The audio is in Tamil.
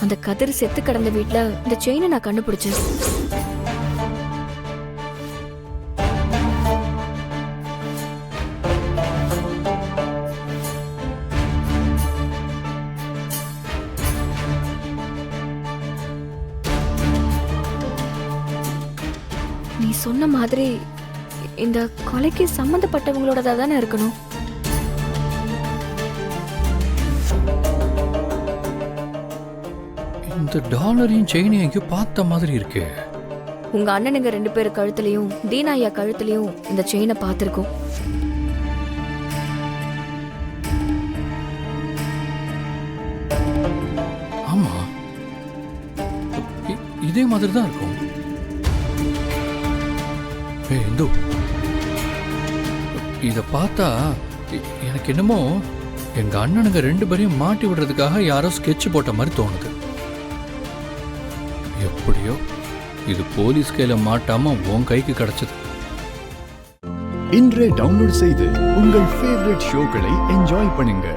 அந்த கதிர் செத்து கிடந்த வீட்ல இந்த செயினை நான் கண்டுபிடிச்சேன். நீ சொன்ன மாதிரி இந்த கொலைக்கு சம்பந்தப்பட்டவங்களோட தானே இருக்கணும். இந்த டாலரையும் செயினையும் எங்கேயோ பார்த்த மாதிரி இருக்கு. உங்க அண்ணனுங்க 2 பேர் கழுத்துலயும் தீனா ஐயா கழுத்துலயும் இந்த செயினை பார்த்திருக்கோம். ஆமா, இதே மாதிரி தான் இருக்கும். இந்து, இத பார்த்தா எனக்கு என்னமோ எங்க அண்ணனுங்க 2 பேரையும் மாட்டி விடுறதுக்காக யாரோ ஸ்கெட்ச் போட்ட மாதிரி தோணுது. எப்படியோ இது போலீஸ் கையில மாட்டாம உன் கைக்கு கிடைச்சது. இன்றே டவுன்லோட் செய்து உங்கள் ஃபேவரட் ஷோக்களை என்ஜாய் பண்ணுங்க.